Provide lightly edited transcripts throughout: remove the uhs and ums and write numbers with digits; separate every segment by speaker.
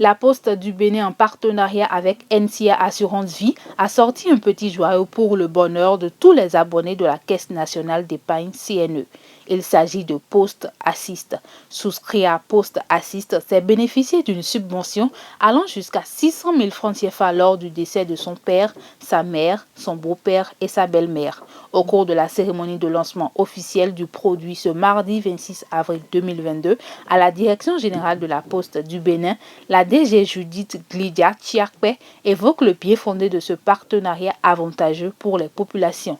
Speaker 1: La Poste du Bénin, en partenariat avec NCA Assurance Vie, a sorti un petit joyau pour le bonheur de tous les abonnés de la Caisse nationale d'épargne CNE. Il s'agit de Poste Assist. Souscrire à Poste Assist, c'est bénéficier d'une subvention allant jusqu'à 600 000 francs CFA lors du décès de son père, sa mère, son beau-père et sa belle-mère. Au cours de la cérémonie de lancement officielle du produit ce mardi 26 avril 2022, à la Direction générale de la Poste du Bénin, la DG Judith Glidia Tchiakpe évoque le pied fondé de ce partenariat avantageux pour les populations.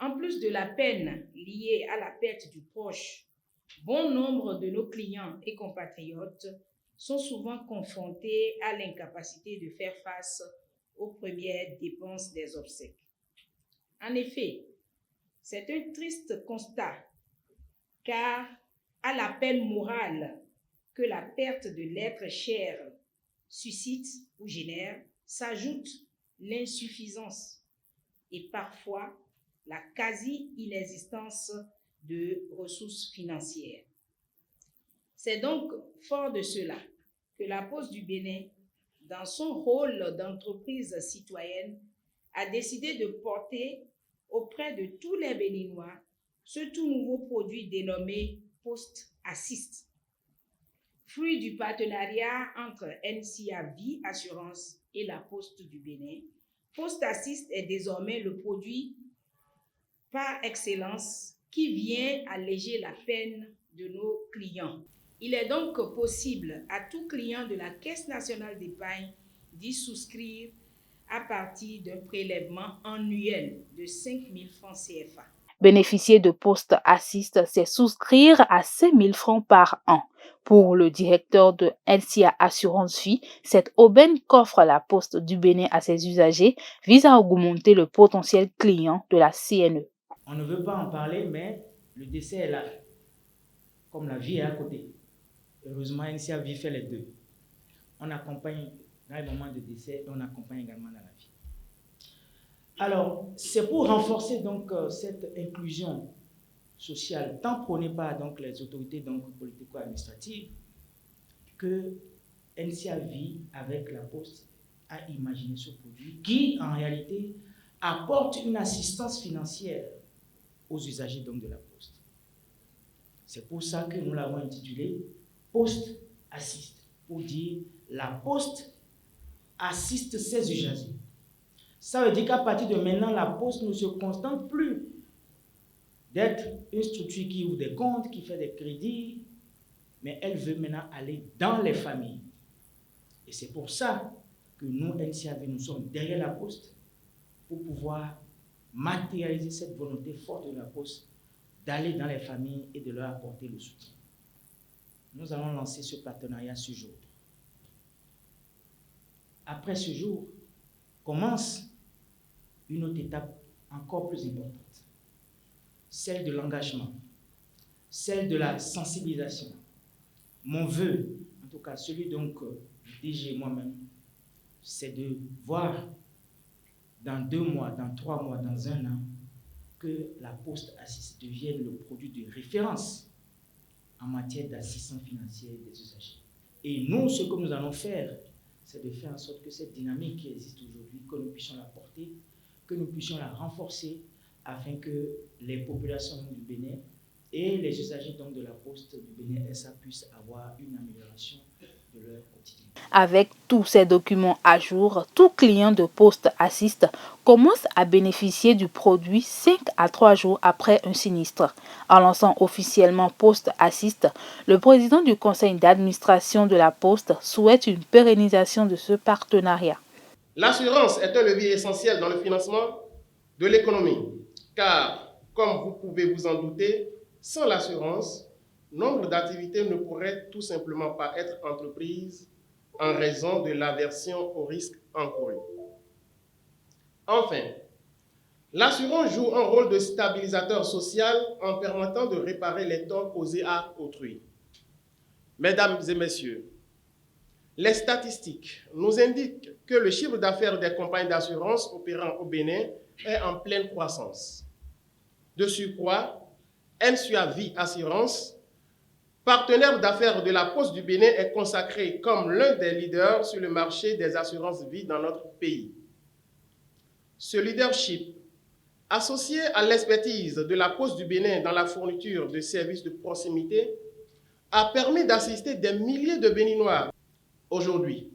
Speaker 2: En plus de la peine liée à la perte du proche, bon nombre de nos clients et compatriotes sont souvent confrontés à l'incapacité de faire face aux premières dépenses des obsèques. En effet, c'est un triste constat, car à la peine morale que la perte de l'être cher suscite ou génère, s'ajoute l'insuffisance et parfois la quasi-inexistence de ressources financières. C'est donc fort de cela que la Poste du Bénin, dans son rôle d'entreprise citoyenne, a décidé de porter auprès de tous les Béninois ce tout nouveau produit dénommé Poste Assist. Fruit du partenariat entre NCA Vie Assurance et la Poste du Bénin, Poste Assist est désormais le produit par excellence qui vient alléger la peine de nos clients. Il est donc possible à tout client de la Caisse nationale d'épargne d'y souscrire à partir d'un prélèvement annuel de 5 000 francs CFA.
Speaker 1: Bénéficier de Poste Assist, c'est souscrire à 5 000 francs par an. Pour le directeur de NCA Assurance Vie, cette aubaine qu'offre la Poste du Bénin à ses usagers vise à augmenter le potentiel client de la CNE.
Speaker 3: On ne veut pas en parler, mais le décès est là, comme la vie est à côté. Heureusement, NCA Vie fait les deux. On accompagne dans les moments de décès et on accompagne également dans la vie. Alors, c'est pour renforcer donc cette inclusion sociale, tant prônée par donc, les autorités politico-administratives, que NCA Vie, avec la Poste, a imaginé ce produit qui, en réalité, apporte une assistance financière aux usagers donc, de la Poste. C'est pour ça que nous l'avons intitulé Poste Assist, pour dire la Poste assiste ses usagers. Ça veut dire qu'à partir de maintenant, la Poste ne se contente plus d'être une structure qui ouvre des comptes, qui fait des crédits, mais elle veut maintenant aller dans les familles. Et c'est pour ça que nous, NCAV, nous sommes derrière la Poste pour pouvoir matérialiser cette volonté forte de la Poste d'aller dans les familles et de leur apporter le soutien. Nous allons lancer ce partenariat ce jour. Après ce jour, commence une autre étape encore plus importante, celle de l'engagement, celle de la sensibilisation. Mon vœu, en tout cas celui donc du DG et moi-même, c'est de voir dans 2 mois, dans 3 mois, dans 1 an, que la Poste Assist devienne le produit de référence en matière d'assistance financière des usagers. Et nous, ce que nous allons faire, c'est de faire en sorte que cette dynamique qui existe aujourd'hui, que nous puissions la porter, que nous puissions la renforcer afin que les populations du Bénin et les usagers donc de la Poste du Bénin SA puissent avoir une amélioration de leur quotidien.
Speaker 1: Avec tous ces documents à jour, tout client de Poste Assist commence à bénéficier du produit 5 à 3 jours après un sinistre. En lançant officiellement Poste Assist, le président du conseil d'administration de la Poste souhaite une pérennisation de ce partenariat.
Speaker 4: L'assurance est un levier essentiel dans le financement de l'économie, car, comme vous pouvez vous en douter, sans l'assurance, nombre d'activités ne pourraient tout simplement pas être entreprises en raison de l'aversion au risque encouru. Enfin, l'assurance joue un rôle de stabilisateur social en permettant de réparer les torts causés à autrui. Mesdames et messieurs, les statistiques nous indiquent que le chiffre d'affaires des compagnies d'assurance opérant au Bénin est en pleine croissance. De surcroît, NCA Vie Assurance partenaire d'affaires de la Poste du Bénin, est consacré comme l'un des leaders sur le marché des assurances vie dans notre pays. Ce leadership, associé à l'expertise de la Poste du Bénin dans la fourniture de services de proximité, a permis d'assister des milliers de Béninois. Aujourd'hui,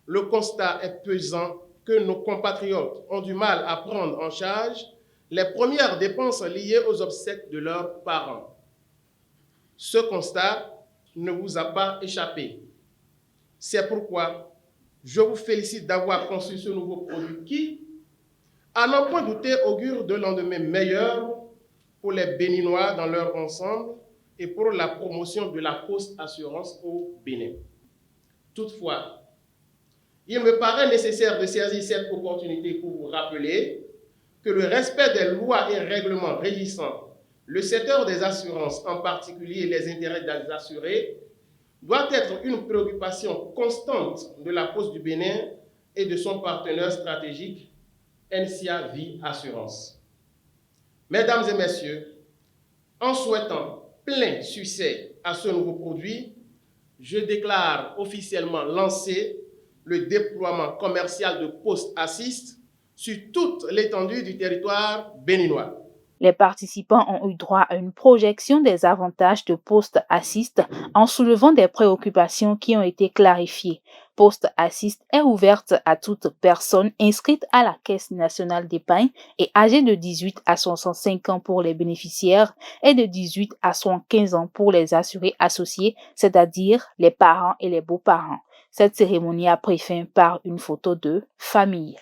Speaker 4: le constat est pesant que nos compatriotes ont du mal à prendre en charge les premières dépenses liées aux obsèques de leurs parents. Ce constat ne vous a pas échappé. C'est pourquoi je vous félicite d'avoir conçu ce nouveau produit qui, à n'en point douter, augure de lendemains meilleurs pour les Béninois dans leur ensemble et pour la promotion de la post-assurance au Bénin. Toutefois, il me paraît nécessaire de saisir cette opportunité pour vous rappeler que le respect des lois et règlements régissant le secteur des assurances, en particulier les intérêts des assurés, doit être une préoccupation constante de la Poste du Bénin et de son partenaire stratégique, NCA Vie Assurance. Mesdames et messieurs, en souhaitant plein succès à ce nouveau produit, je déclare officiellement lancé le déploiement commercial de Post Assist sur toute l'étendue du territoire béninois.
Speaker 1: Les participants ont eu droit à une projection des avantages de Post Assist en soulevant des préoccupations qui ont été clarifiées. Post Assist est ouverte à toute personne inscrite à la Caisse nationale d'épargne et âgée de 18 à 65 ans pour les bénéficiaires et de 18 à 75 ans pour les assurés associés, c'est-à-dire les parents et les beaux-parents. Cette cérémonie a pris fin par une photo de famille.